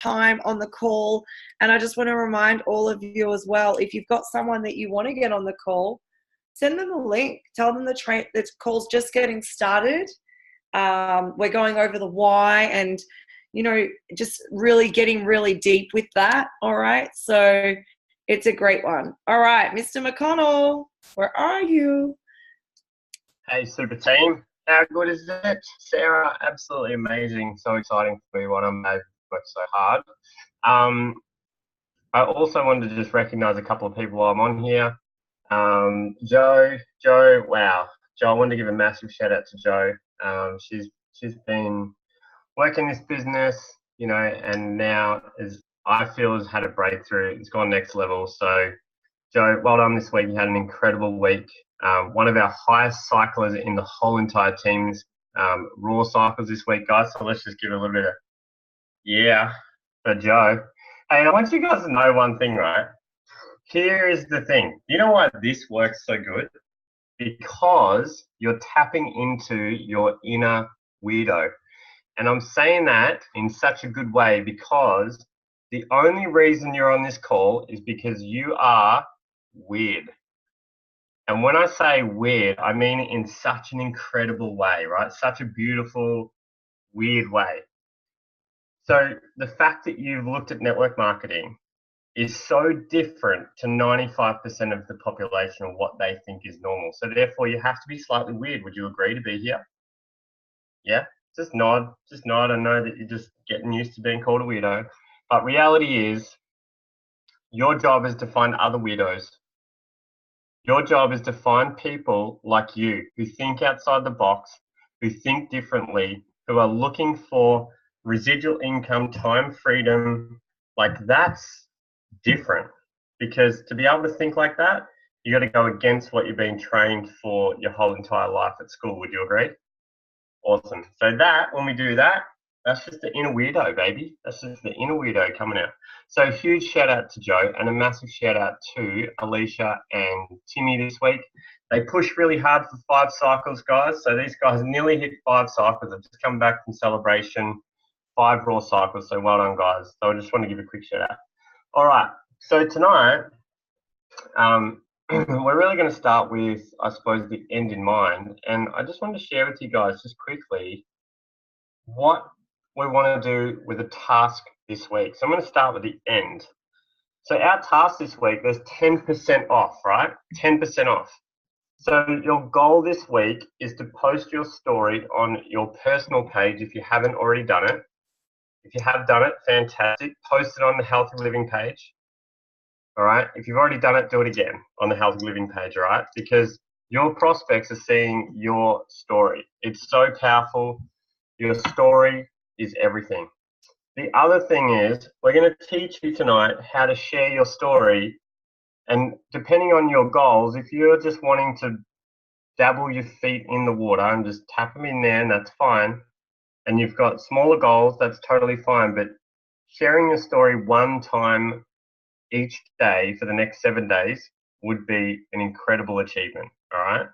time on the call. And I just want to remind all of you as well, if you've got someone that you want to get on the call, send them a link. Tell them the call's just getting started. We're going over the why and, just really getting really deep with that. All right. So it's a great one. All right, Mr. McConnell, where are you? Hey, super team. How good is it? Sarah, absolutely amazing. So exciting for me. What I'm worked so hard. I also wanted to just recognize a couple of people while I'm on here. Joe, wow. Joe, I wanted to give a massive shout out to Joe. She's been working this business, and now I feel has had a breakthrough. It's gone next level. So, Joe, well done this week. You had an incredible week. One of our highest cyclers in the whole entire team's raw cycles this week, guys. So let's just give a little bit of yeah for Joe. Hey, I want you guys to know one thing, right? Here is the thing. You know why this works so good? Because you're tapping into your inner weirdo. And I'm saying that in such a good way because the only reason you're on this call is because you are weird. And when I say weird, I mean it in such an incredible way, right? Such a beautiful, weird way. So the fact that you've looked at network marketing is so different to 95% of the population of what they think is normal. So therefore you have to be slightly weird. Would you agree to be here? Yeah? Just nod. I know that you're just getting used to being called a weirdo. But reality is, your job is to find other weirdos. Your job is to find people like you who think outside the box, who think differently, who are looking for residual income, time freedom. Like, that's different. Because to be able to think like that, you got to go against what you've been trained for your whole entire life at school. Would you agree? Awesome. So when we do that, that's just the inner weirdo, baby. That's just the inner weirdo coming out. So huge shout out to Joe and a massive shout out to Alicia and Timmy this week. They pushed really hard for 5 cycles, guys. So these guys nearly hit 5 cycles. They've just come back from celebration, 5 raw cycles. So well done, guys. So I just want to give a quick shout out. All right. So tonight, we're really going to start with, I suppose, the end in mind. And I just wanted to share with you guys just quickly what we want to do with a task this week. So I'm going to start with the end. So our task this week, there's 10% off, right? 10% off. So your goal this week is to post your story on your personal page if you haven't already done it. If you have done it, fantastic. Post it on the Healthy Living page. All right. If you've already done it, do it again on the Healthy Living page. All right. Because your prospects are seeing your story. It's so powerful. Your story is everything. The other thing is, we're going to teach you tonight how to share your story. And depending on your goals, if you're just wanting to dabble your feet in the water and just tap them in there, and that's fine. And you've got smaller goals, that's totally fine. But sharing your story one time each day for the next 7 days would be an incredible achievement, all right?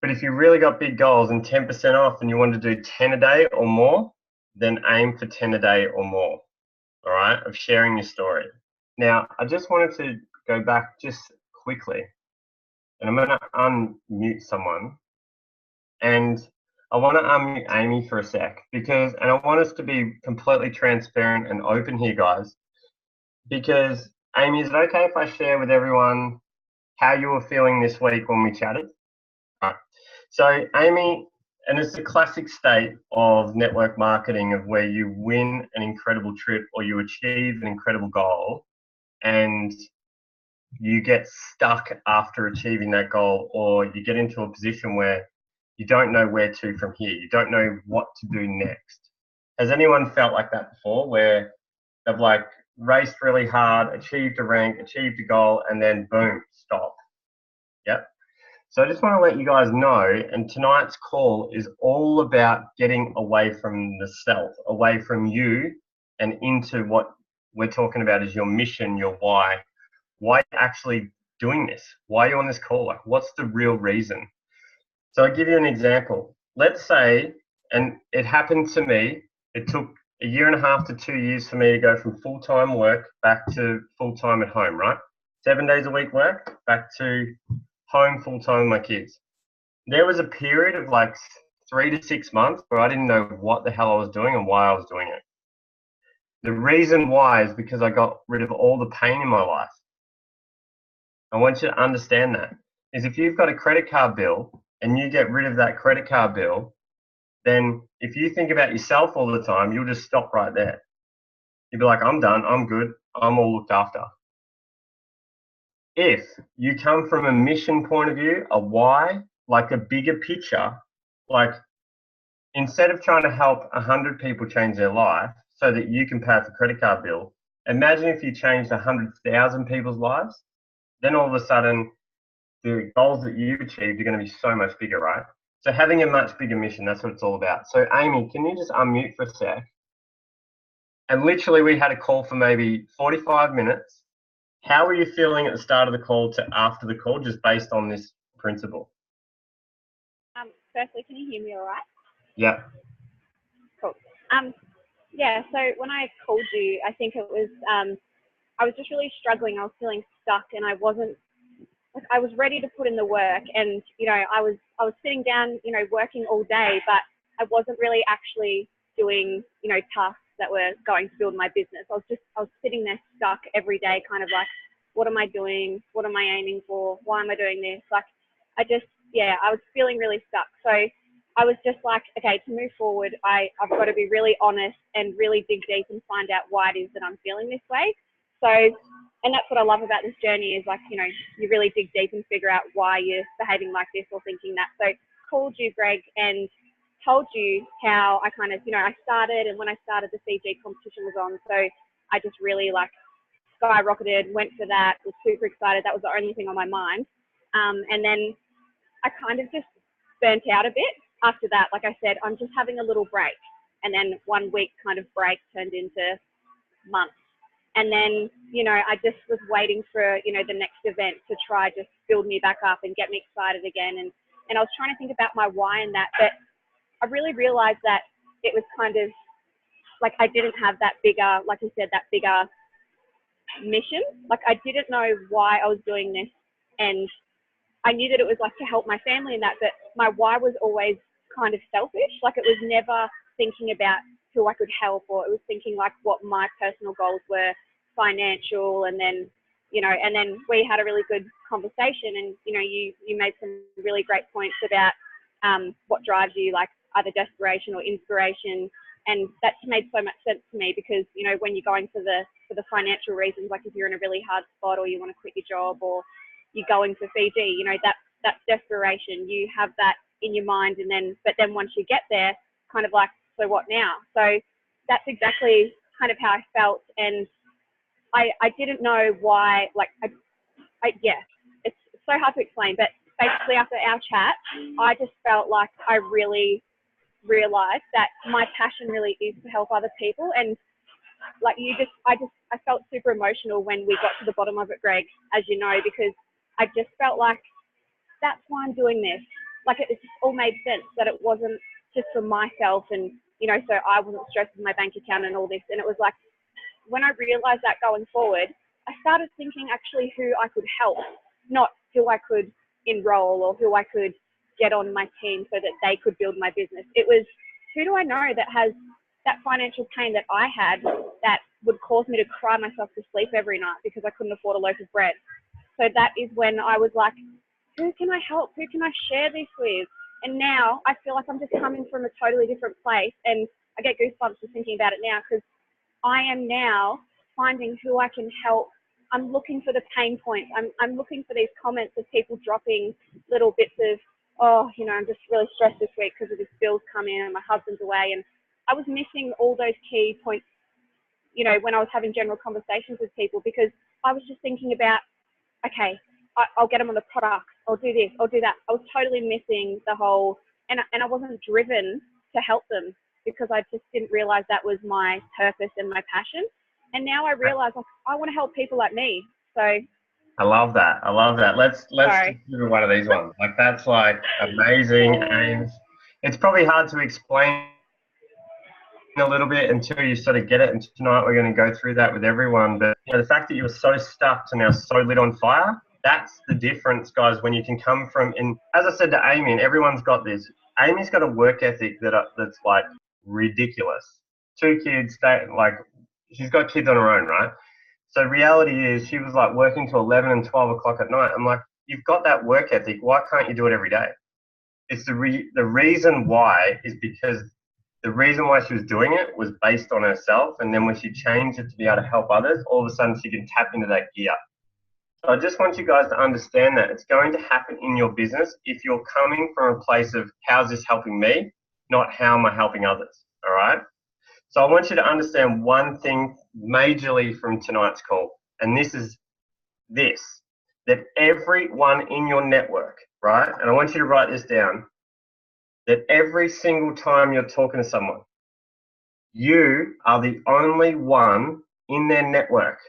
But if you really got big goals and 10% off and you want to do 10 a day or more, then aim for 10 a day or more, all right, of sharing your story. Now, I just wanted to go back just quickly, and I'm going to unmute someone. And I want to unmute Amy for a sec, and I want us to be completely transparent and open here, guys. Because, Amy, is it okay if I share with everyone how you were feeling this week when we chatted? All right. So, Amy, and it's the classic state of network marketing of where you win an incredible trip or you achieve an incredible goal and you get stuck after achieving that goal, or you get into a position where you don't know where to from here. You don't know what to do next. Has anyone felt like that before, where they've like raced really hard, achieved a rank, achieved a goal, and then boom, stop? Yep. So I just want to let you guys know, and tonight's call is all about getting away from the self, away from you, and into what we're talking about is your mission, your why. Why are you actually doing this? Why are you on this call? Like, what's the real reason? So I'll give you an example. Let's say, and it happened to me, it took a year and a half to 2 years for me to go from full-time work back to full-time at home, right? 7 days a week work, back to home full-time with my kids. There was a period of like 3 to 6 months where I didn't know what the hell I was doing and why I was doing it. The reason why is because I got rid of all the pain in my life. I want you to understand that. Is if you've got a credit card bill and you get rid of that credit card bill, then if you think about yourself all the time, you'll just stop right there. You'll be like, I'm done, I'm good, I'm all looked after. If you come from a mission point of view, a why, like a bigger picture, like instead of trying to help 100 people change their life so that you can pay off a credit card bill, imagine if you changed 100,000 people's lives, then all of a sudden the goals that you've achieved are going to be so much bigger, right? So having a much bigger mission, that's what it's all about. So Amy, can you just unmute for a sec? And literally we had a call for maybe 45 minutes. How were you feeling at the start of the call to after the call, just based on this principle? Firstly, can you hear me all right? Yeah. Cool. Yeah, so when I called you, I think it was, I was just really struggling. I was feeling stuck and I wasn't, like, I was ready to put in the work and, you know, I was sitting down, you know, working all day, but I wasn't really actually doing, you know, tasks that were going to build my business. I was sitting there stuck every day, kind of like, what am I doing? What am I aiming for? Why am I doing this? Like, I was feeling really stuck. So I was just like, okay, to move forward, I've got to be really honest and really dig deep and find out why it is that I'm feeling this way. So, and that's what I love about this journey is, like, you know, you really dig deep and figure out why you're behaving like this or thinking that. So called you, Greg, and told you how I kind of, you know, I started, and when I started, the CG competition was on. So I just really like skyrocketed, went for that, was super excited. That was the only thing on my mind. And then I kind of just burnt out a bit after that. Like I said, I'm just having a little break. And then 1 week kind of break turned into months. And then, you know, I just was waiting for, you know, the next event to try just build me back up and get me excited again. And I was trying to think about my why in that, but I really realized that it was kind of like I didn't have that bigger, like you said, that bigger mission. Like I didn't know why I was doing this, and I knew that it was like to help my family and that, but my why was always kind of selfish. Like it was never thinking about who I could help, or it was thinking like what my personal goals were, financial, and then, you know, and then we had a really good conversation, and, you know, you made some really great points about what drives you, like either desperation or inspiration. And that made so much sense to me because, you know, when you're going for the financial reasons, like if you're in a really hard spot or you want to quit your job or you're going for Fiji, you know, that's desperation. You have that in your mind, and then, but then once you get there, kind of like, so what now? So that's exactly kind of how I felt. And I didn't know why, like, yeah, it's so hard to explain, but basically after our chat, I just felt like I really realized that my passion really is to help other people. And like I felt super emotional when we got to the bottom of it, Greg, as you know, because I just felt like that's why I'm doing this. Like it just all made sense that it wasn't just for myself, and, you know, so I wasn't stressed with my bank account and all this. And it was like, when I realized that going forward, I started thinking actually who I could help, not who I could enroll or who I could get on my team so that they could build my business. It was, who do I know that has that financial pain that I had that would cause me to cry myself to sleep every night because I couldn't afford a loaf of bread. So that is when I was like, who can I help? Who can I share this with? And now I feel like I'm just coming from a totally different place, and I get goosebumps just thinking about it now, because I am now finding who I can help. I'm looking for the pain points. I'm looking for these comments of people dropping little bits of, oh, you know, I'm just really stressed this week because of this bill's come in and my husband's away. And I was missing all those key points, you know, when I was having general conversations with people, because I was just thinking about, okay, I'll get them on the product. I'll do this. I'll do that. I was totally missing the whole, and I wasn't driven to help them because I just didn't realize that was my purpose and my passion. And now I realize, like, I want to help people like me. So I love that. I love that. Let's do one of these ones. Like, that's like amazing. And it's probably hard to explain a little bit until you sort of get it. And tonight we're going to go through that with everyone. But the fact that you were so stuck to now so lit on fire, that's the difference, guys, when you can come from, and as I said to Amy, and everyone's got this, Amy's got a work ethic that's like ridiculous. 2 kids, she's got kids on her own, right? So reality is she was like working till 11 and 12 o'clock at night. I'm like, you've got that work ethic. Why can't you do it every day? It's the reason why is because the reason why she was doing it was based on herself. And then when she changed it to be able to help others, all of a sudden she can tap into that gear. So I just want you guys to understand that it's going to happen in your business if you're coming from a place of how's this helping me, not how am I helping others, all right? So I want you to understand one thing majorly from tonight's call, and this is this, that everyone in your network, right, and I want you to write this down, that every single time you're talking to someone, you are the only one in their network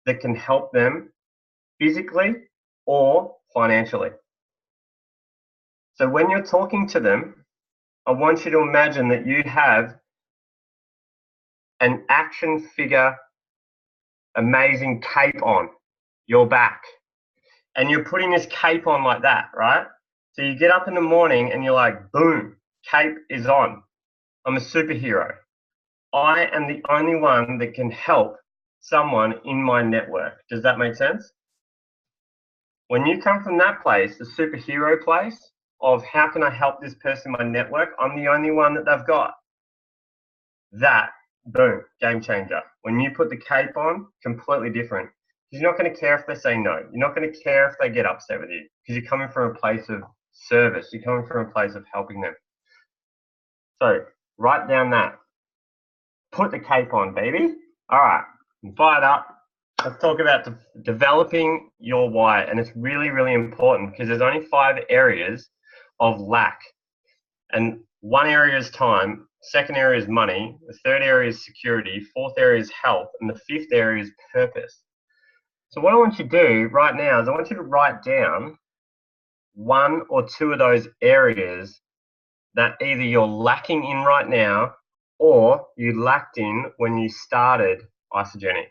that can help them physically or financially. So when you're talking to them, I want you to imagine that you have an action figure, amazing cape on your back. And you're putting this cape on like that, right? So you get up in the morning and you're like, boom, cape is on. I'm a superhero. I am the only one that can help someone in my network. Does that make sense? When you come from that place, the superhero place of how can I help this person in my network, I'm the only one that they've got. That, boom, game changer. When you put the cape on, completely different. You're not going to care if they say no. You're not going to care if they get upset with you because you're coming from a place of service. You're coming from a place of helping them. So write down that. Put the cape on, baby. All right, I'm fired up. Let's talk about developing your why. And it's really, really important because there's only 5 areas of lack. And 1 area is time. 2nd area is money. The 3rd area is security. 4th area is health. And the 5th area is purpose. So what I want you to do right now is I want you to write down 1 or 2 of those areas that either you're lacking in right now or you lacked in when you started Isagenix.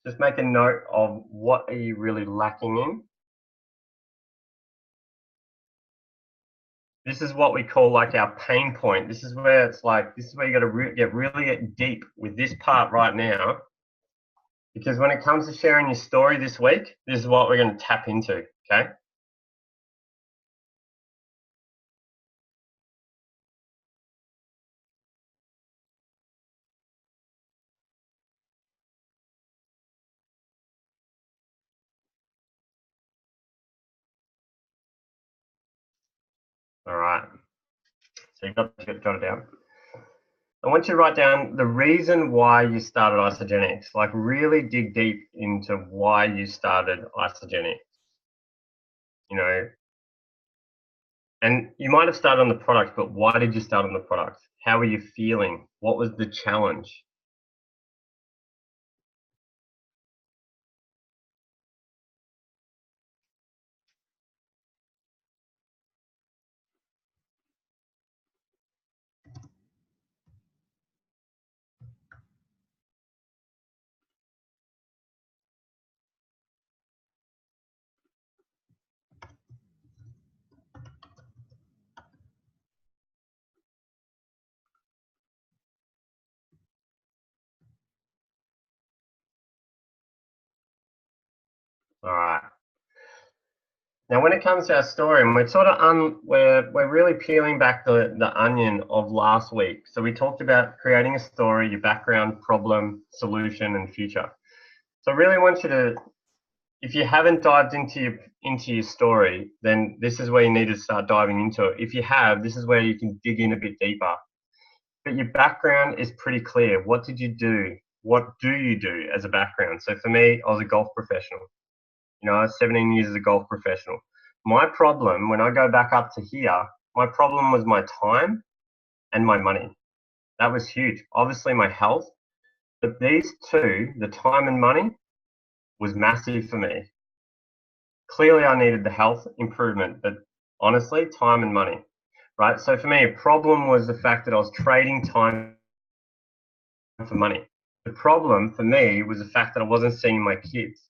Just make a note of what are you really lacking in. This is what we call like our pain point. This is where it's like, this is where you got to get really deep with this part right now. Because when it comes to sharing your story this week, this is what we're going to tap into, okay? All right. So you've got to jot it down. I want you to write down the reason why you started Isagenix. Like really dig deep into why you started Isagenix. You know, and you might have started on the product, but why did you start on the product? How were you feeling? What was the challenge? All right. Now, when it comes to our story, and we're sort of we're really peeling back the onion of last week. So we talked about creating a story, your background, problem, solution, and future. So I really want you to, if you haven't dived into your story, then this is where you need to start diving into it. If you have, this is where you can dig in a bit deeper. But your background is pretty clear. What did you do? What do you do as a background? So for me, I was a golf professional. You know, I was 17 years as a golf professional. My problem, when I go back up to here, my problem was my time and my money. That was huge. Obviously my health, but these 2, the time and money, was massive for me. Clearly I needed the health improvement, but honestly, time and money. right? So for me, a problem was the fact that I was trading time for money. The problem for me was the fact that I wasn't seeing my kids.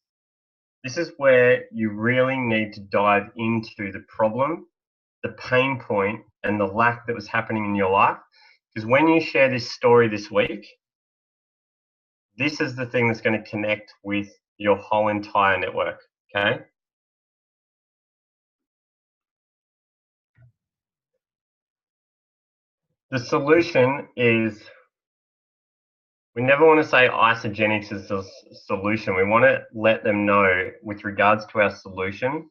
This is where you really need to dive into the problem, the pain point, and the lack that was happening in your life. Because when you share this story this week, this is the thing that's going to connect with your whole entire network, okay? The solution is, we never want to say Isagenix is the solution. We want to let them know with regards to our solution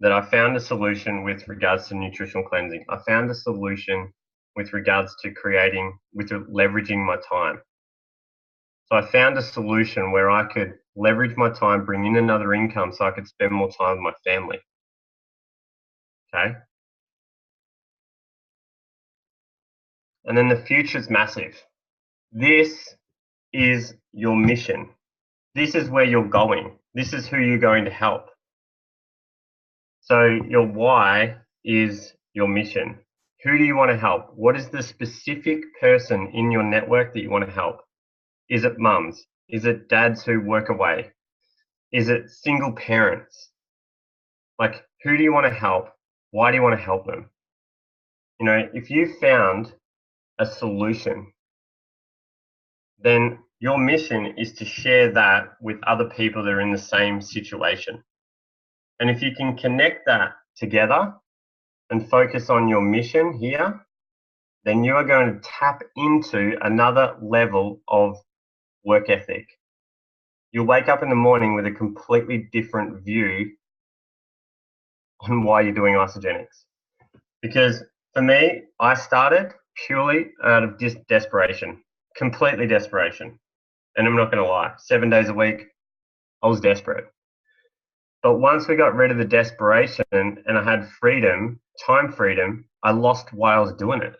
that I found a solution with regards to nutritional cleansing. I found a solution with regards to leveraging my time. So I found a solution where I could leverage my time, bring in another income so I could spend more time with my family. Okay? And then the future's massive. This is your mission. This is where you're going. This is who you're going to help. So your why is your mission. Who do you want to help? What is the specific person in your network that you want to help? Is it mums? Is it dads who work away? Is it single parents? Like, who do you want to help? Why do you want to help them? You know, if you found a solution, then your mission is to share that with other people that are in the same situation. And if you can connect that together and focus on your mission here, then you are going to tap into another level of work ethic. You'll wake up in the morning with a completely different view on why you're doing Isagenix. Because for me, I started purely out of desperation, completely desperation. And I'm not going to lie, 7 days a week, I was desperate. But once we got rid of the desperation and I had freedom, time freedom, I lost why I was doing it.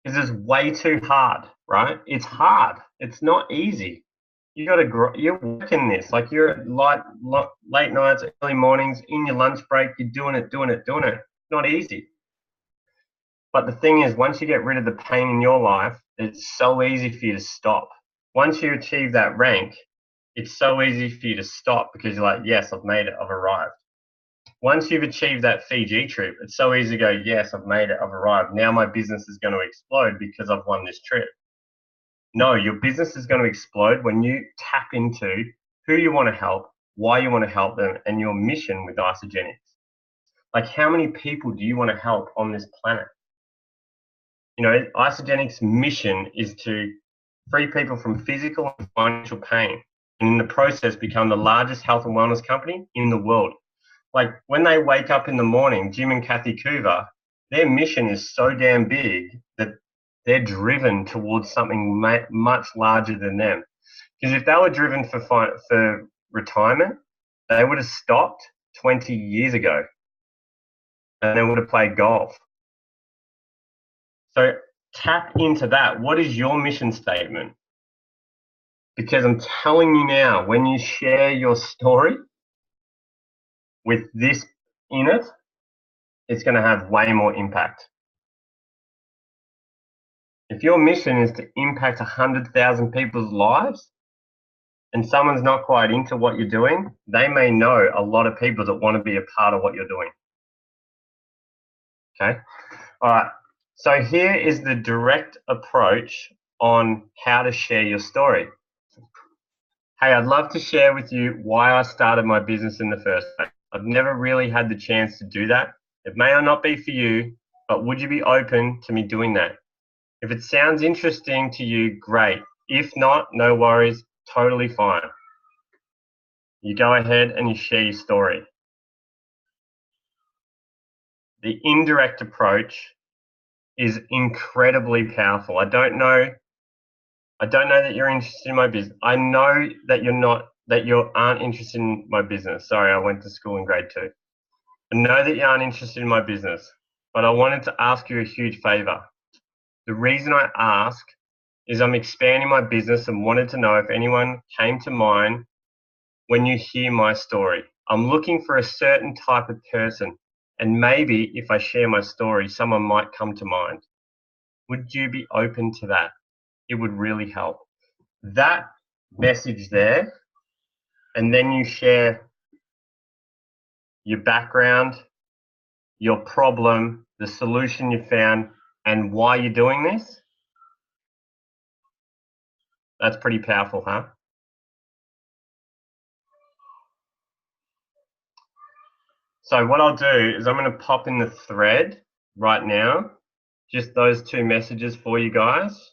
Because it's way too hard, right? It's hard. It's not easy. You got to grow. You're working this. Like, you're late nights, early mornings, in your lunch break, you're doing it. It's not easy. But the thing is, once you get rid of the pain in your life, it's so easy for you to stop. Once you achieve that rank, it's so easy for you to stop because you're like, yes, I've made it, I've arrived. Once you've achieved that Fiji trip, it's so easy to go, yes, I've made it, I've arrived. Now my business is going to explode because I've won this trip. No, your business is going to explode when you tap into who you want to help, why you want to help them, and your mission with Isagenix. Like, how many people do you want to help on this planet? You know, Isagenix' mission is to free people from physical and financial pain, and in the process become the largest health and wellness company in the world. Like, when they wake up in the morning, Jim and Kathy Coover, their mission is so damn big that they're driven towards something much larger than them. Because if they were driven for retirement, they would have stopped 20 years ago and they would have played golf. So tap into that. What is your mission statement? Because I'm telling you now, when you share your story with this in it, it's going to have way more impact. If your mission is to impact 100,000 people's lives and someone's not quite into what you're doing, they may know a lot of people that want to be a part of what you're doing. Okay? All right. So here is the direct approach on how to share your story. Hey, I'd love to share with you why I started my business in the first place. I've never really had the chance to do that. It may or not be for you, but would you be open to me doing that? If it sounds interesting to you, great. If not, no worries, totally fine. You go ahead and you share your story. The indirect approach is incredibly powerful. I don't know that you're interested in my business. I know that you aren't interested in my business. Sorry, I went to school in grade 2. I know that you aren't interested in my business, but I wanted to ask you a huge favor. The reason I ask is I'm expanding my business and wanted to know if anyone came to mind when you hear my story. I'm looking for a certain type of person, And maybe if I share my story, someone might come to mind. Would you be open to that? It would really help. That message there, and then you share your background, your problem, the solution you found, and why you're doing this. That's pretty powerful, huh? So what I'll do is I'm going to pop in the thread right now, just those two messages for you guys.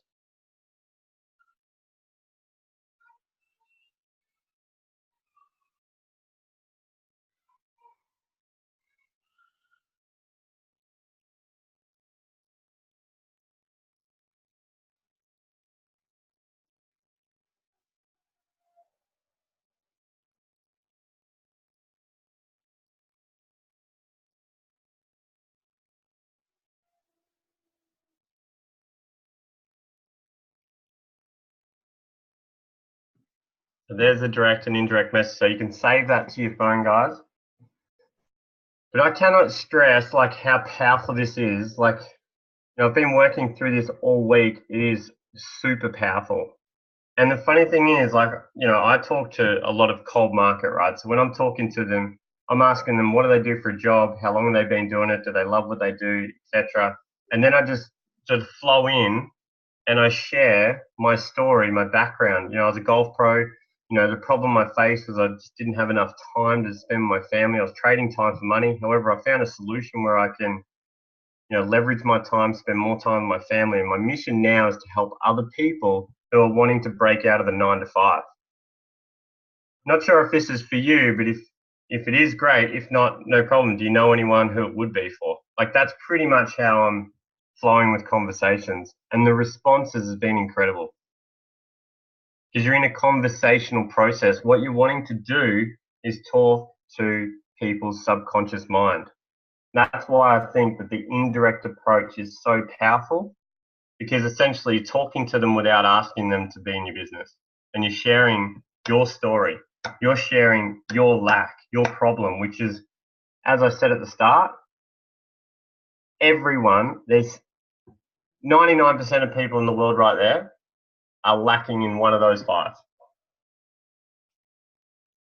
So there's a direct and indirect message. So you can save that to your phone, guys. But I cannot stress like how powerful this is. Like, you know, I've been working through this all week. It is super powerful. And the funny thing is, like, you know, I talk to a lot of cold market, right? So when I'm talking to them, I'm asking them, what do they do for a job? How long have they been doing it? Do they love what they do, etc. And then I just sort of flow in and I share my story, my background. You know, I was a golf pro. You know, the problem I faced was I just didn't have enough time to spend with my family. I was trading time for money. However, I found a solution where I can, you know, leverage my time, spend more time with my family. And my mission now is to help other people who are wanting to break out of the 9 to 5. Not sure if this is for you, but if it is, great. If not, no problem. Do you know anyone who it would be for? Like, that's pretty much how I'm flowing with conversations. And the responses has been incredible. Because you're in a conversational process. What you're wanting to do is talk to people's subconscious mind. That's why I think that the indirect approach is so powerful, because essentially you're talking to them without asking them to be in your business. And you're sharing your story. You're sharing your lack, your problem, which is, as I said at the start, everyone, there's 99% of people in the world right there are lacking in one of those 5.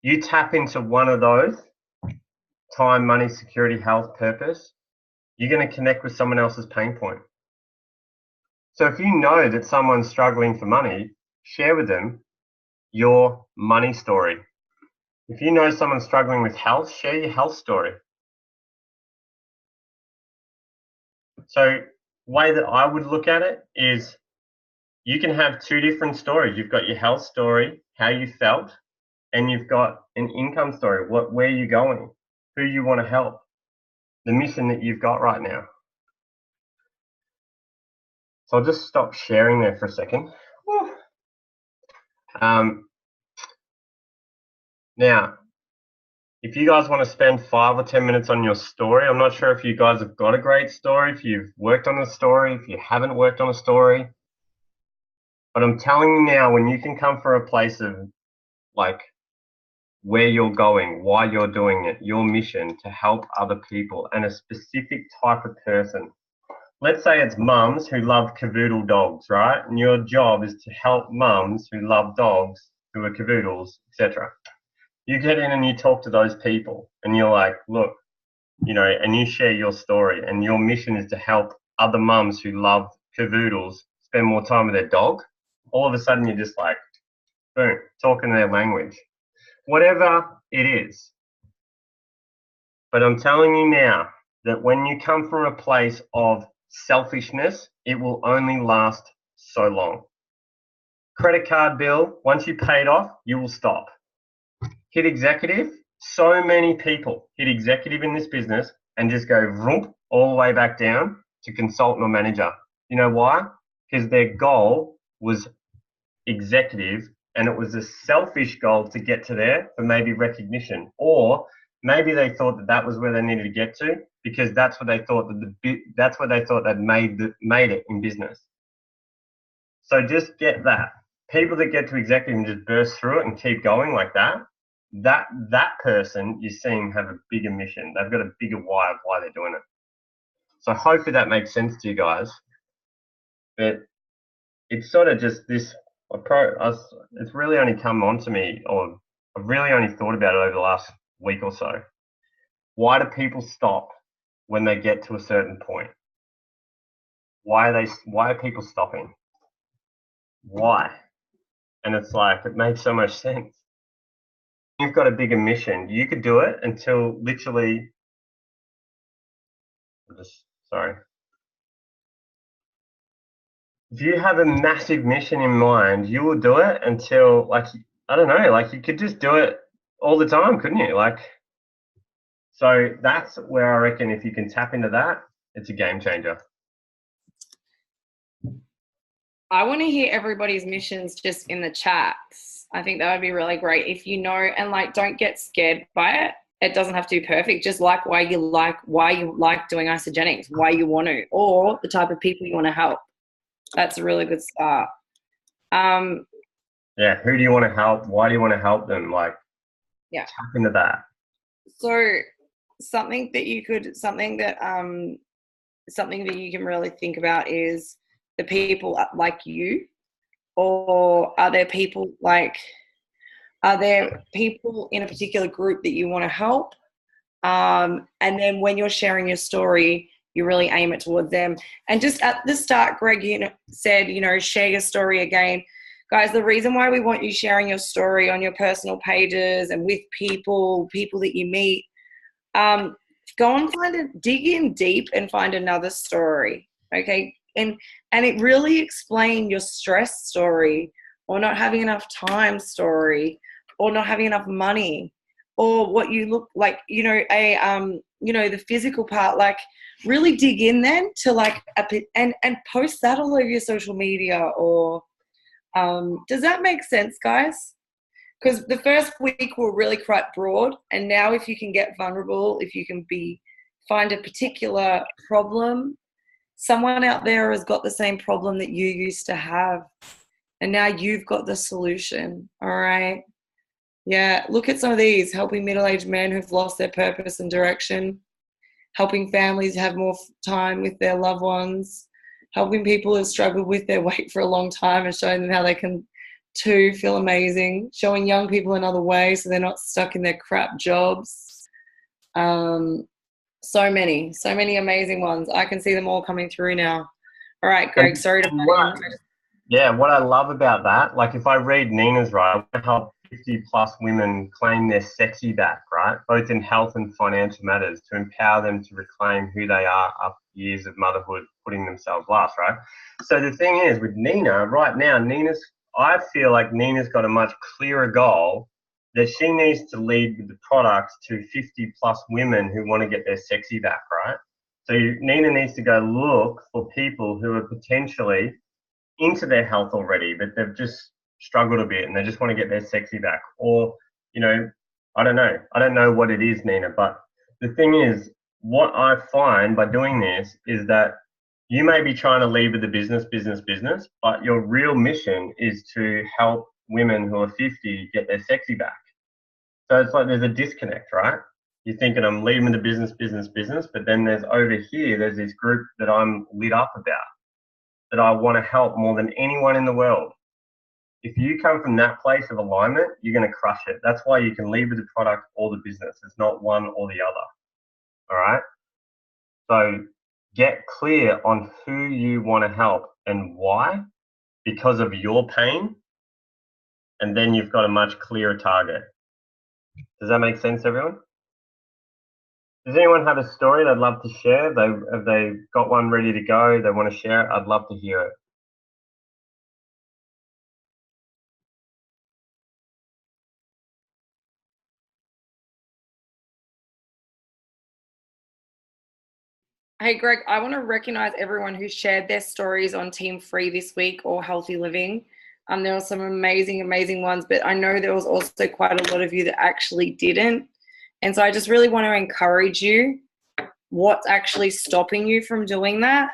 You tap into one of those, time, money, security, health, purpose, you're going to connect with someone else's pain point. So if you know that someone's struggling for money, share with them your money story. If you know someone's struggling with health, share your health story. So the way that I would look at it is you can have 2 different stories. You've got your health story, how you felt, and you've got an income story, where you're going, who you want to help, the mission that you've got right now. So I'll just stop sharing there for a second. Now, if you guys want to spend 5 or 10 minutes on your story, I'm not sure if you guys have got a great story, if you've worked on a story, if you haven't worked on a story. But I'm telling you now, when you can come from a place of like where you're going, why you're doing it, your mission to help other people and a specific type of person. Let's say it's mums who love cavoodle dogs, right? And your job is to help mums who love dogs, who are cavoodles, etc. You get in and you talk to those people and you're like, look, you know, and you share your story, and your mission is to help other mums who love cavoodles spend more time with their dog. All of a sudden you're just like, boom, talking their language. Whatever it is. But I'm telling you now that when you come from a place of selfishness, it will only last so long. Credit card bill, once you pay it off, you will stop. Hit executive, so many people hit executive in this business and just go vroom, all the way back down to consultant or manager. You know why? Because their goal was executive, and it was a selfish goal to get to there for maybe recognition, or maybe they thought that that was where they needed to get to because that's what they thought that made it in business. So just get that. People that get to executive and just burst through it and keep going like that, that person you're seeing have a bigger mission. They've got a bigger why of why they're doing it. So hopefully that makes sense to you guys. But it's sort of just this approach. It's really only come on to me, or I've really only thought about it over the last week or so. Why do people stop when they get to a certain point? Why are people stopping? Why? And it's like, it makes so much sense. You've got a bigger mission. You could do it until literally, sorry. If you have a massive mission in mind, you will do it until, like, I don't know, like you could just do it all the time, couldn't you? Like, so that's where I reckon if you can tap into that, it's a game changer. I want to hear everybody's missions just in the chats. I think that would be really great if you know, and like, don't get scared by it. It doesn't have to be perfect. Just like why you like doing Isagenix, why you want to, or the type of people you want to help. That's a really good start. Yeah, who do you want to help? Why do you want to help them? Like, yeah, tap into that. So something that you can really think about is the people like you, or are there people in a particular group that you want to help? And then when you're sharing your story, you really aim it towards them. And just at the start, Greg, said, share your story again. Guys, the reason why we want you sharing your story on your personal pages and with people that you meet, go and dig in deep and find another story, okay? And it really explain your stress story, or not having enough time story, or not having enough money, or what you look like, the physical part. Like, really dig in then to like and post that all over your social media. Or does that make sense, guys? Because the first week were really quite broad, and now if you can get vulnerable, if you can find a particular problem, someone out there has got the same problem that you used to have, and now you've got the solution. All right. Yeah, look at some of these: helping middle-aged men who've lost their purpose and direction, helping families have more time with their loved ones, helping people who've struggled with their weight for a long time and showing them how they can too feel amazing, showing young people another way so they're not stuck in their crap jobs. So many amazing ones. I can see them all coming through now. All right, Greg, sorry to what I love about that, like if I read Nina's right, I want to help 50 plus women claim their sexy back, right? Both in health and financial matters, to empower them to reclaim who they are after years of motherhood, putting themselves last, right? So the thing is with Nina right now, I feel like Nina's got a much clearer goal that she needs to lead with the products to 50 plus women who want to get their sexy back, right? So Nina needs to go look for people who are potentially into their health already, but they've just struggled a bit and they just want to get their sexy back. Or, I don't know what it is, Nina, but the thing is, what I find by doing this is that you may be trying to lead with the business, but your real mission is to help women who are 50 get their sexy back. So it's like there's a disconnect, right? You're thinking I'm leading with the business, but then there's this group that I'm lit up about, that I want to help more than anyone in the world. If you come from that place of alignment, you're going to crush it. That's why you can lead with the product or the business. It's not one or the other. All right? So get clear on who you want to help and why, because of your pain, and then you've got a much clearer target. Does that make sense, everyone? Does anyone have a story they'd love to share? Have they got one ready to go? They want to share it? I'd love to hear it. Hey, Greg, I want to recognize everyone who shared their stories on Team Free this week, or Healthy Living. There were some amazing ones, but I know there was also quite a lot of you that actually didn't. And so I just really want to encourage you. What's actually stopping you from doing that?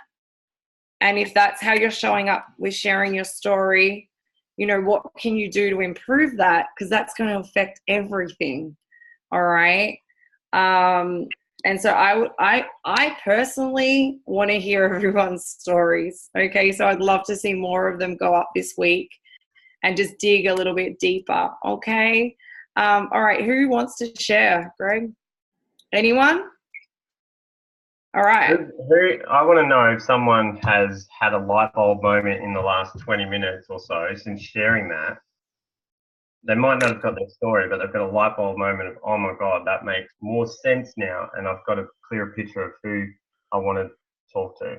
And if that's how you're showing up with sharing your story, you know, what can you do to improve that? Because that's going to affect everything. All right. And so I personally want to hear everyone's stories. Okay. So I'd love to see more of them go up this week and just dig a little bit deeper. Okay. All right. Who wants to share, Greg? Anyone? All right. I want to know if someone has had a light bulb moment in the last 20 minutes or so since sharing that. They might not have got their story, but they've got a light bulb moment of, oh my God, that makes more sense now. And I've got a clearer picture of who I want to talk to.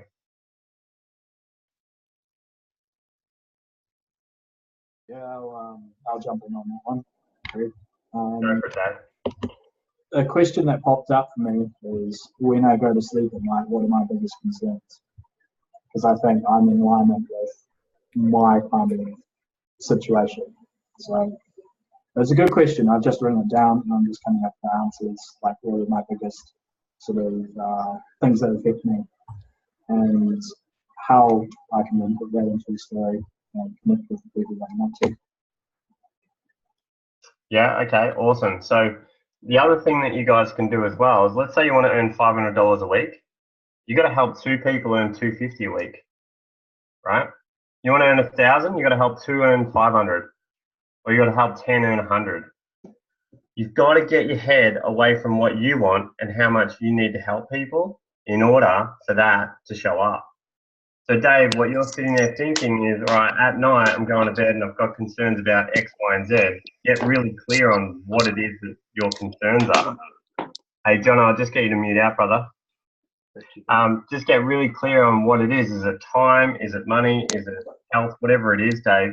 Yeah, I'll jump in on that one. Go for that. A question that popped up for me is, when I go to sleep at night, what are my biggest concerns? Because I think I'm in alignment with my kind of situation. So it's a good question. I've just written it down and I'm just coming up with answers, like what are my biggest sort of things that affect me and how I can then put that into the story and connect with the people that I want to. Yeah, okay, awesome. So the other thing that you guys can do as well is, let's say you want to earn $500 a week. You got to help 2 people earn $250 a week, right? You want to earn 1,000, you got to help 2 earn 500, or you got to help 10 earn 100. You've got to get your head away from what you want and how much you need to help people in order for that to show up. So Dave, what you're sitting there thinking is, all right, at night I'm going to bed and I've got concerns about X, Y, and Z. Get really clear on what it is that your concerns are. Hey, John, I'll just get you to mute out, brother. Just get really clear on what it is. Is it time? Is it money? Is it health? Whatever it is, Dave.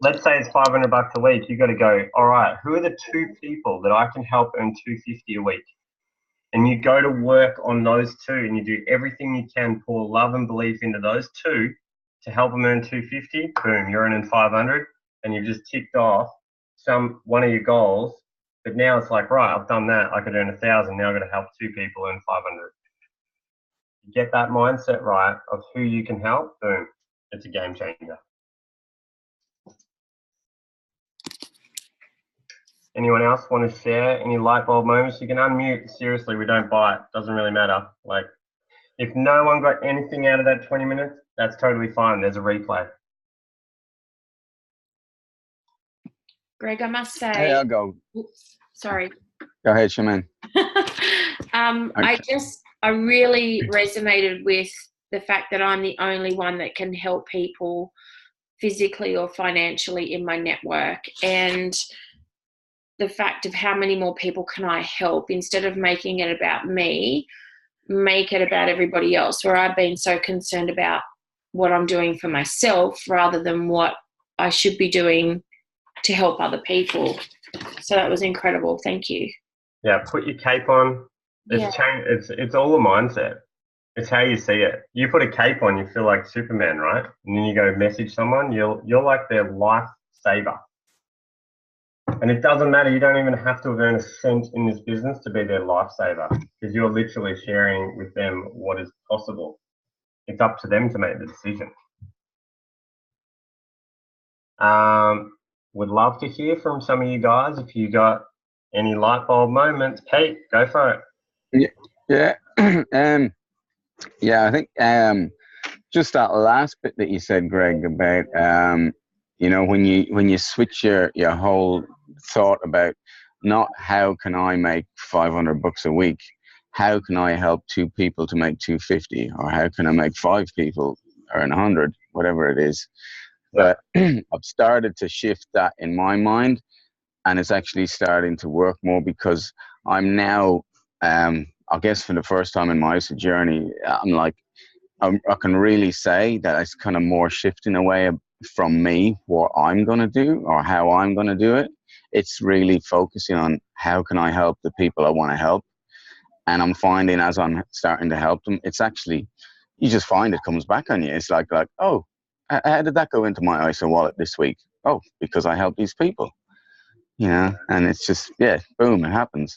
Let's say it's $500 a week. You got to go, all right, who are the 2 people that I can help earn $250 a week? And you go to work on those 2 and you do everything you can, pour love and belief into those 2 to help them earn $250. Boom, you're earning $500 and you've just ticked off one of your goals. But now it's like, right, I've done that. I could earn 1,000. Now I've got to help 2 people earn 500. You get that mindset right of who you can help. Boom, it's a game changer. Anyone else want to share any light bulb moments? You can unmute. Seriously, we don't bite. Doesn't really matter. Like, if no one got anything out of that 20 minutes, that's totally fine. There's a replay. Greg, I must say. Hey, I'll go. Oops, sorry. Go ahead, Shaman. I really resonated with the fact that I'm the only one that can help people physically or financially in my network, and the fact of how many more people can I help, instead of making it about me, make it about everybody else, where I've been so concerned about what I'm doing for myself rather than what I should be doing to help other people. So that was incredible. Thank you. Yeah, put your cape on. It's all a mindset. It's how you see it. You put a cape on, you feel like Superman, right? And then you go message someone, you're like their lifesaver. And it doesn't matter. You don't even have to have earned a cent in this business to be their lifesaver, because you're literally sharing with them what is possible. It's up to them to make the decision. Would love to hear from some of you guys if you got any light bulb moments. Pete, go for it. Yeah. I think just that last bit that you said, Greg, about when you switch your whole thought about not how can I make $500 a week, how can I help 2 people to make $250, or how can I make 5 people earn 100, whatever it is. But I've started to shift that in my mind, and it's actually starting to work more, because I'm now, I guess for the first time in my journey, I'm like, I can really say that it's kind of more shifting away from me, what I'm going to do or how I'm going to do it. It's really focusing on how can I help the people I want to help. And I'm finding as I'm starting to help them, it's actually, you just find it comes back on you. It's like, oh, how did that go into my ISA wallet this week? Oh, because I helped these people, and it's just, boom, it happens.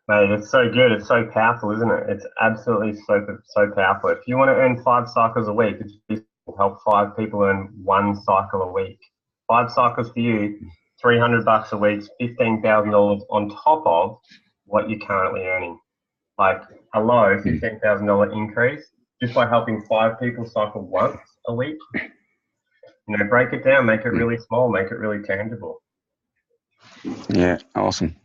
Mate, it's so good. It's so powerful, isn't it? It's absolutely so powerful. If you want to earn 5 cycles a week, it's help 5 people earn 1 cycle a week. 5 cycles for you, $300 a week, $15,000 on top of what you're currently earning. Like, hello, $15,000 increase just by helping 5 people cycle once a week. You know, break it down, make it really small, make it really tangible. Yeah, awesome.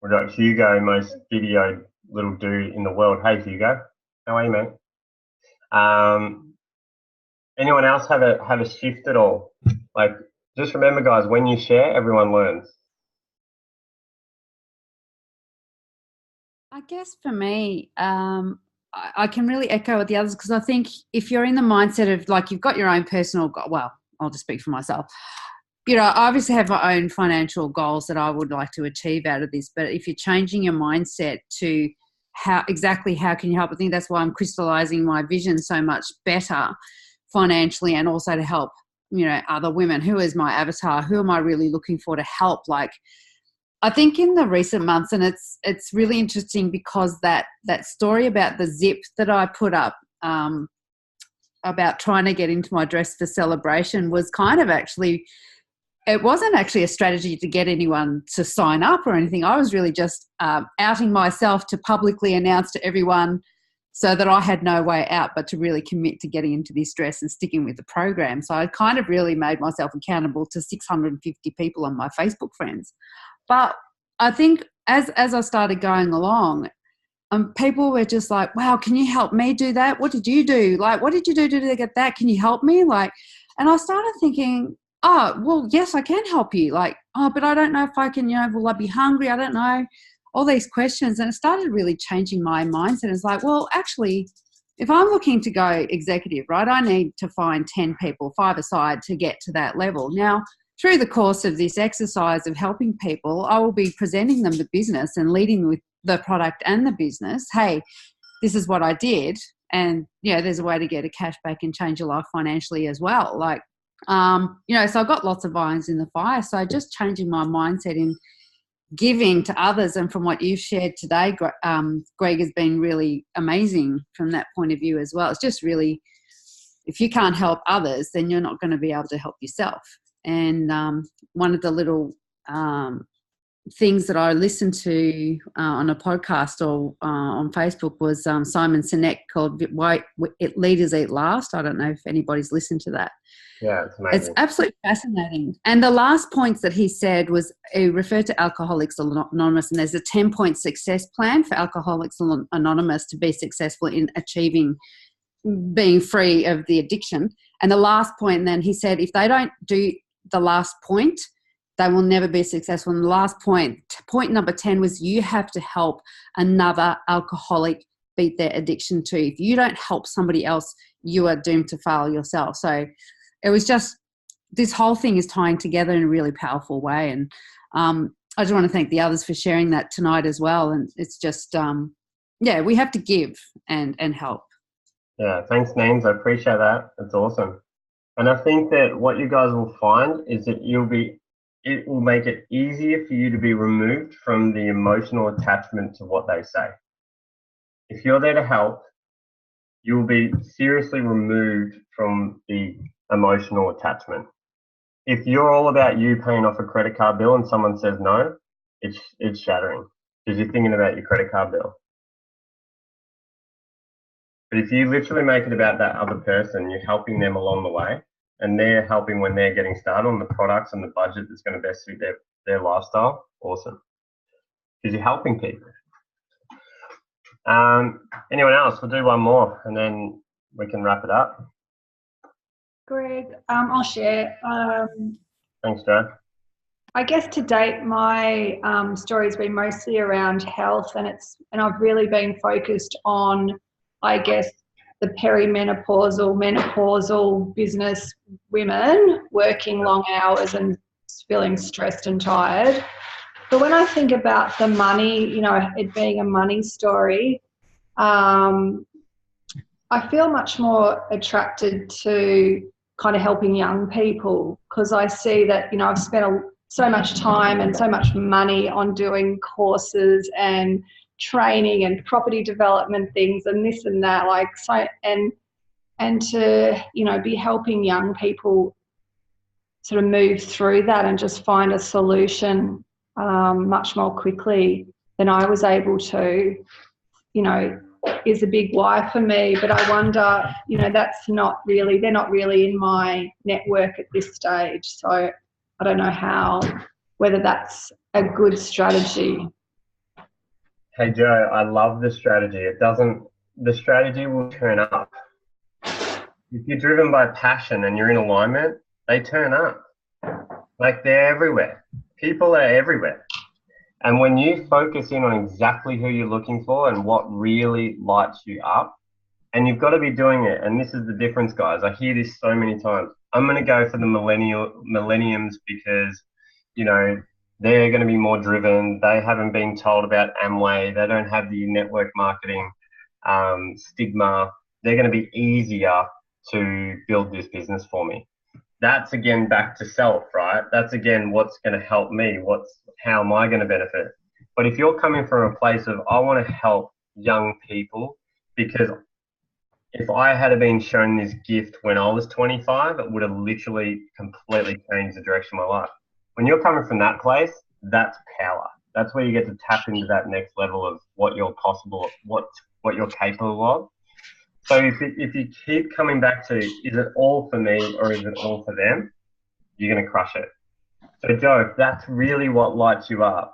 We've got Hugo, most videoed little dude in the world. Hey, Hugo. How are you, mate? Anyone else have a shift at all? Like, just remember, guys, when you share, everyone learns. I guess for me, I can really echo with the others, because I think if you're in the mindset of like you've got your own personal goal, well, I'll just speak for myself. You know, I obviously have my own financial goals that I would like to achieve out of this, but if you're changing your mindset to how can you help, I think that's why I'm crystallizing my vision so much better financially, and also to help, you know, other women. Who is my avatar? Who am I really looking for to help? Like, I think in the recent months, and it's really interesting because that story about the zip that I put up about trying to get into my dress for celebration was kind of actually, it wasn't actually a strategy to get anyone to sign up or anything. I was really just outing myself to publicly announce to everyone so that I had no way out but to really commit to getting into this dress and sticking with the program. So I kind of really made myself accountable to 650 people on my Facebook friends. But I think as I started going along, people were just like, wow, can you help me do that? What did you do? Like, what did you do to get that? Can you help me? Like, and I started thinking, oh, well, yes, I can help you. Like, oh, but I don't know if I can, you know, will I be hungry? I don't know. All these questions. And it started really changing my mindset. It's like, well, actually, if I'm looking to go executive, right, I need to find 10 people, 5 aside, to get to that level. Now, through the course of this exercise of helping people, I will be presenting them the business and leading with the product and the business. Hey, this is what I did. And, you know, there's a way to get a cash back and change your life financially as well. Like, you know, so I've got lots of irons in the fire. So just changing my mindset in giving to others. And from what you've shared today, Greg, has been really amazing from that point of view as well. It's just really, if you can't help others, then you're not going to be able to help yourself. And one of the little things that I listened to on a podcast or on Facebook was Simon Sinek called Why Leaders Eat Last. I don't know if anybody's listened to that. Yeah, it's amazing. It's absolutely fascinating. And the last points that he said was he referred to Alcoholics Anonymous, and there's a 10-point success plan for Alcoholics Anonymous to be successful in achieving being free of the addiction. And the last point, then he said, if they don't do the last point, they will never be successful. And the last point number 10 was you have to help another alcoholic beat their addiction too. If you don't help somebody else, you are doomed to fail yourself. So it was just, this whole thing is tying together in a really powerful way. And I just want to thank the others for sharing that tonight as well. And it's just, yeah, we have to give and help. Yeah, thanks, Names. I appreciate that. That's awesome. And I think that what you guys will find is that it will make it easier for you to be removed from the emotional attachment to what they say. If you're there to help, you will be seriously removed from the emotional attachment. If you're all about you paying off a credit card bill and someone says no, it's shattering because you're thinking about your credit card bill. But if you literally make it about that other person, you're helping them along the way, and they're helping when they're getting started on the products and the budget that's going to best suit their lifestyle, awesome. Because you're helping people. Anyone else? We'll do one more and then we can wrap it up. Greg, I'll share. Thanks, Joe. I guess to date, my story has been mostly around health, and I've really been focused on, I guess, the perimenopausal, menopausal business women working long hours and feeling stressed and tired. But when I think about the money, you know, it being a money story, I feel much more attracted to kind of helping young people, because I see that, you know, I've spent so much time and so much money on doing courses and training and property development things and this and that, like, so, and and to, you know, be helping young people sort of move through that and just find a solution much more quickly than I was able to, you know, is a big why for me. But I wonder, you know, they're not really in my network at this stage. So I don't know whether that's a good strategy. Hey Joe, I love the strategy. The strategy will turn up. If you're driven by passion and you're in alignment, they turn up. Like, they're everywhere. People are everywhere. And when you focus in on exactly who you're looking for and what really lights you up, and you've got to be doing it, and this is the difference, guys. I hear this so many times. I'm going to go for the millenniums because, you know, they're going to be more driven. They haven't been told about Amway. They don't have the network marketing stigma. They're going to be easier to build this business for me. That's again back to self, right? That's again what's going to help me. How am I going to benefit? But if you're coming from a place of, I want to help young people, because if I had been shown this gift when I was 25, it would have literally completely changed the direction of my life. When you're coming from that place, that's power. That's where you get to tap into that next level of what you're capable of. So if you keep coming back to, is it all for me or is it all for them? You're going to crush it. So Joe, if that's really what lights you up,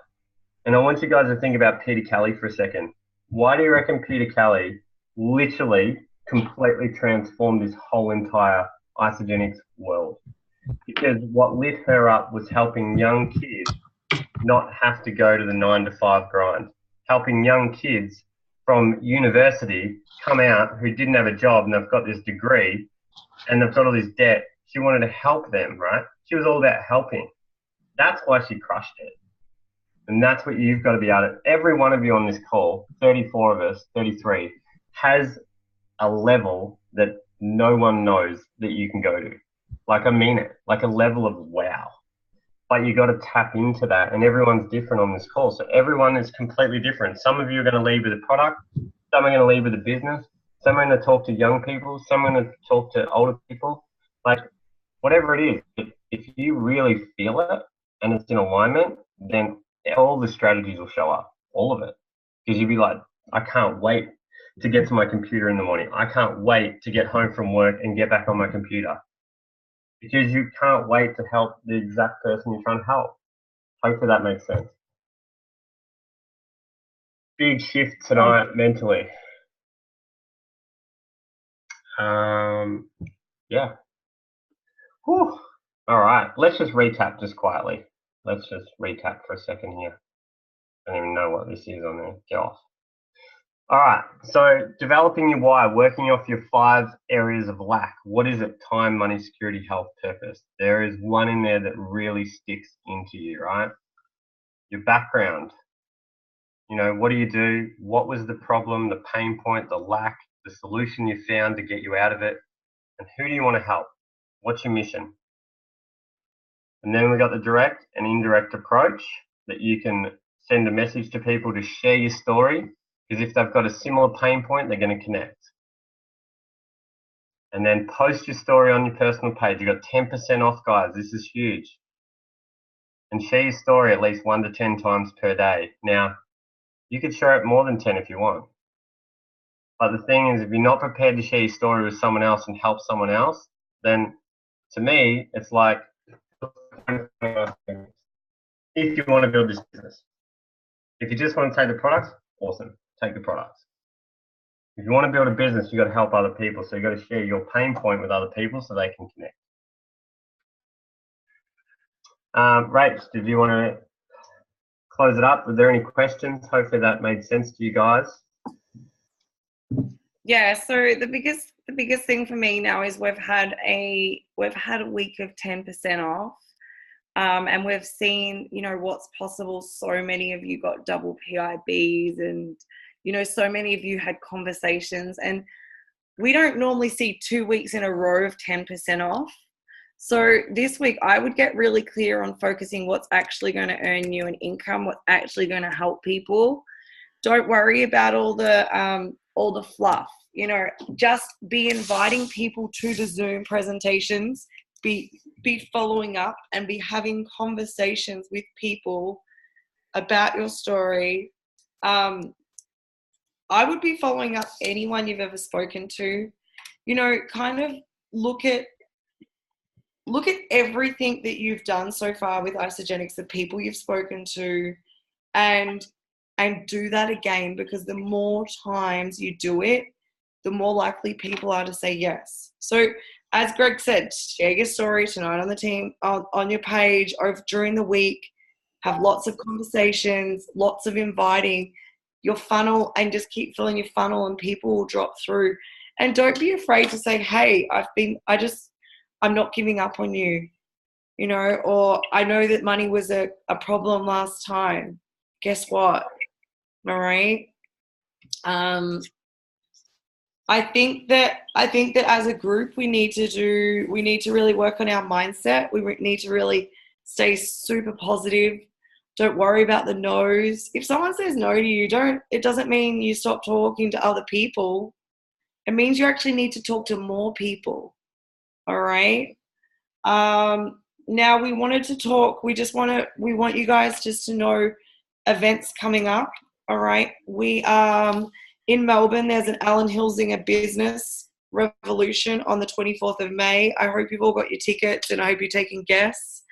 and I want you guys to think about Peter Kelly for a second. Why do you reckon Peter Kelly literally completely transformed this whole entire Isagenix world? Because what lit her up was helping young kids not have to go to the 9-to-5 grind, helping young kids from university come out who didn't have a job and they've got this degree and they've got all this debt. She wanted to help them, right? She was all about helping. That's why she crushed it. And that's what you've got to be able to. Every one of you on this call, 34 of us, 33, has a level that no one knows that you can go to. Like, I mean it, like a level of wow. But you got to tap into that, and everyone's different on this call. So everyone is completely different. Some of you are going to lead with a product, some are going to lead with a business, some are going to talk to young people, some are going to talk to older people. Like, whatever it is, if you really feel it and it's in alignment, then all the strategies will show up, all of it. Because you'll be like, I can't wait to get to my computer in the morning. I can't wait to get home from work and get back on my computer. Because you can't wait to help the exact person you're trying to help. Hopefully that makes sense. Big shift tonight mentally. Yeah. Whew. All right, let's just recap just quietly. Let's just recap for a second here. I don't even know what this is on there. Get off. All right, so developing your why, working off your 5 areas of lack. What is it? Time, money, security, health, purpose. There is one in there that really sticks into you, right? Your background. You know, what do you do? What was the problem, the pain point, the lack, the solution you found to get you out of it? And who do you want to help? What's your mission? And then we got the direct and indirect approach that you can send a message to people to share your story. Because if they've got a similar pain point, they're going to connect. And then post your story on your personal page. You've got 10% off, guys. This is huge. And share your story at least 1 to 10 times per day. Now, you could share it more than 10 if you want. But the thing is, if you're not prepared to share your story with someone else and help someone else, then to me, it's like, if you want to build this business. If you just want to take the products, awesome. Take the products. If you want to build a business, you've got to help other people. So you've got to share your pain point with other people so they can connect. Rach, did you want to close it up? Were there any questions? Hopefully that made sense to you guys. Yeah, so the biggest thing for me now is we've had a week of 10% off. And we've seen, you know, what's possible. So many of you got double PIBs and, you know, so many of you had conversations, and we don't normally see 2 weeks in a row of 10% off. So this week I would get really clear on focusing what's actually going to earn you an income, what's actually going to help people. Don't worry about all the fluff. just be inviting people to the Zoom presentations, be following up and be having conversations with people about your story. I would be following up anyone you've ever spoken to, kind of look at everything that you've done so far with Isagenix, the people you've spoken to, and do that again, because the more times you do it, the more likely people are to say yes. So as Greg said, share your story tonight on the team, on your page, or during the week, have lots of conversations, lots of inviting your funnel, and just keep filling your funnel, and people will drop through. And don't be afraid to say, hey, I'm not giving up on you, or I know that money was a problem last time. Guess what? All right. I think that as a group, we need to really work on our mindset. We need to really stay super positive. Don't worry about the no's. If someone says no to you, it doesn't mean you stop talking to other people. It means you actually need to talk to more people. All right. Now we wanted to talk. We want you guys just to know events coming up. All right. We in Melbourne, there's an Alan Hilsinger Business Revolution on the 24th of May. I hope you've all got your tickets, and I hope you're taking guests.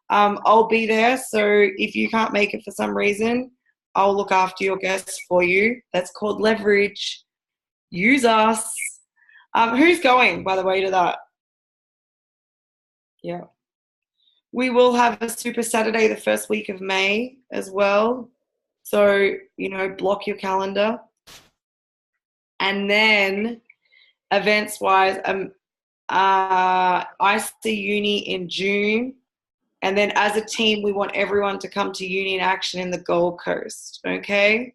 I'll be there, so if you can't make it for some reason, I'll look after your guests for you. That's called Leverage. Use us. Who's going, by the way, to that? Yeah. We will have a Super Saturday the first week of May as well. So, block your calendar. And then events-wise, I see uni in June. And then as a team, we want everyone to come to Uni in Action in the Gold Coast, okay?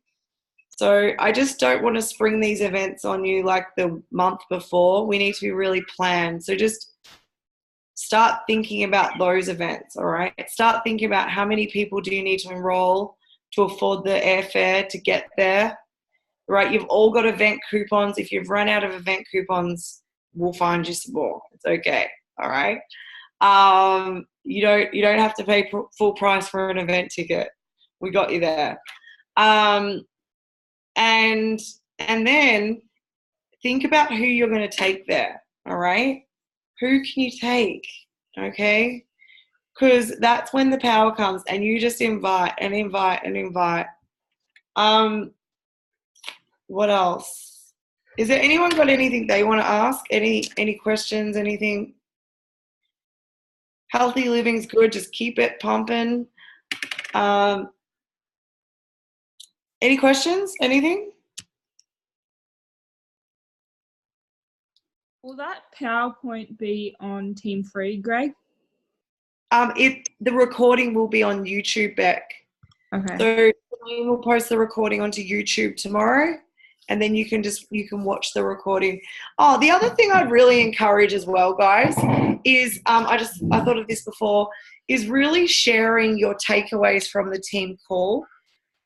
So I just don't want to spring these events on you like the month before. We need to be really planned. So just start thinking about those events, all right? Start thinking about how many people do you need to enroll to afford the airfare to get there, right? You've all got event coupons. If you've run out of event coupons, we'll find you some more. It's okay, all right? You don't have to pay full price for an event ticket. We got you there. And then think about who you're going to take there, all right? Who can you take, okay? Because that's when the power comes, and you just invite and invite and invite. What else? Is there anyone got anything they want to ask? Any questions, anything? Healthy living's good. Just keep it pumping. Any questions? Anything? Will that PowerPoint be on Team Free, Greg? The recording will be on YouTube, Beck. Okay. So we'll post the recording onto YouTube tomorrow, and then you can watch the recording. Oh, the other thing I'd really encourage as well, guys, is I thought of this before, is really sharing your takeaways from the team call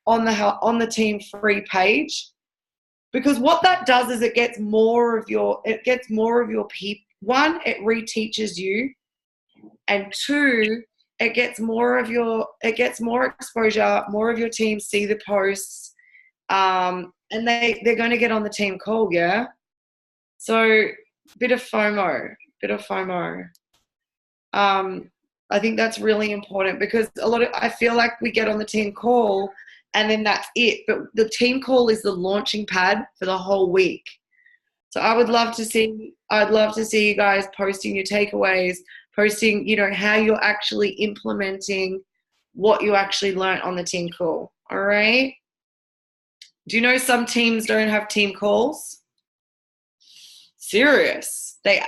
on the Team Free page, because what that does is it gets more of your people. One, it reteaches you, and two, it gets more exposure. More of your team see the posts, and they're going to get on the team call, yeah. So bit of FOMO. I think that's really important, because I feel like we get on the team call and then that's it. But the team call is the launching pad for the whole week. So I'd love to see you guys posting your takeaways, posting, how you're actually implementing what you actually learn't on the team call. All right. Do you know some teams don't have team calls? Serious. They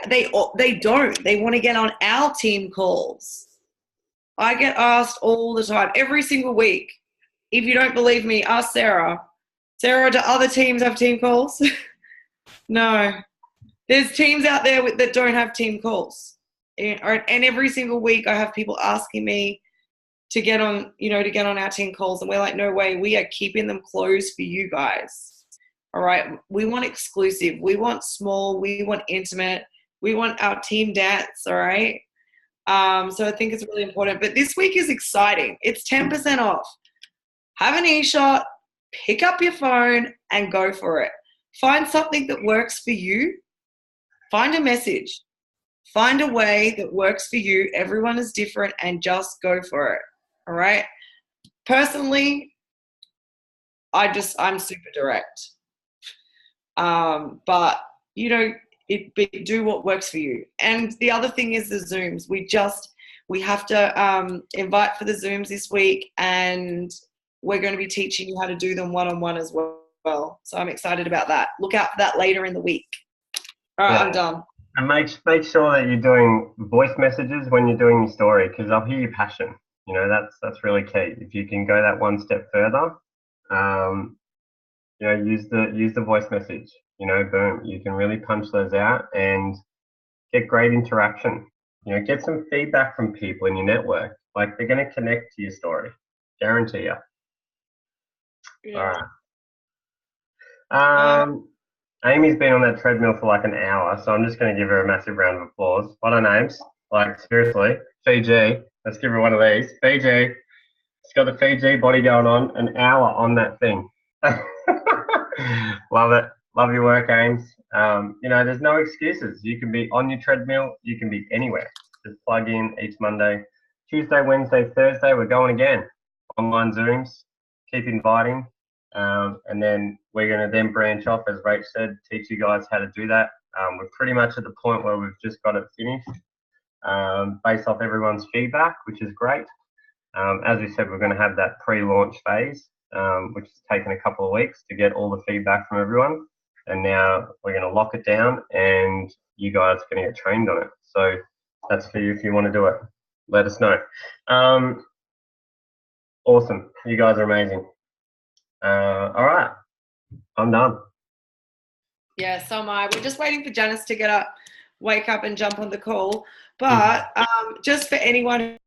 don't. They want to get on our team calls. I get asked all the time, every single week. If you don't believe me, ask Sarah. Sarah, do other teams have team calls? No. There's teams out there that don't have team calls. And every single week I have people asking me to get on our team calls, and we're like, no way, we are keeping them closed for you guys. All right. We want exclusive. We want small. We want intimate. We want our team dance. All right. So I think it's really important. But this week is exciting. It's 10% off. Have an e-shot, pick up your phone and go for it. Find something that works for you. Find a message. Find a way that works for you. Everyone is different and just go for it. All right. Personally, I'm super direct. But you know, do what works for you. And the other thing is the Zooms. We have to invite for the Zooms this week, and we're going to be teaching you how to do them one-on-one as well. So I'm excited about that. Look out for that later in the week. All right, I'm done. And make sure that you're doing voice messages when you're doing your story, because I'll hear your passion. You know, that's really key. If you can go that one step further, you know, use the voice message. You know, boom, you can really punch those out and get great interaction. You know, get some feedback from people in your network. Like, they're going to connect to your story, guarantee you. Yeah. All right. Amy's been on that treadmill for like an hour, so I'm just going to give her a massive round of applause. What are names? Like, seriously, Fiji. Let's give her one of these. Fiji. She's got the Fiji body going on. An hour on that thing. Love it. Love your work, Ames. You know, there's no excuses. You can be on your treadmill. You can be anywhere. Just plug in each Monday. Tuesday, Wednesday, Thursday, we're going again. Online Zooms. Keep inviting. And then we're going to then branch off, as Rach said, teach you guys how to do that. We're pretty much at the point where we've just got it finished based off everyone's feedback, which is great. As we said, we're going to have that pre-launch phase, which has taken a couple of weeks to get all the feedback from everyone. And now we're going to lock it down, and you guys are going to get trained on it. So that's for you if you want to do it. Let us know. Awesome. You guys are amazing. All right. I'm done. Yeah, so am I. We're just waiting for Janice to wake up and jump on the call. But just for anyone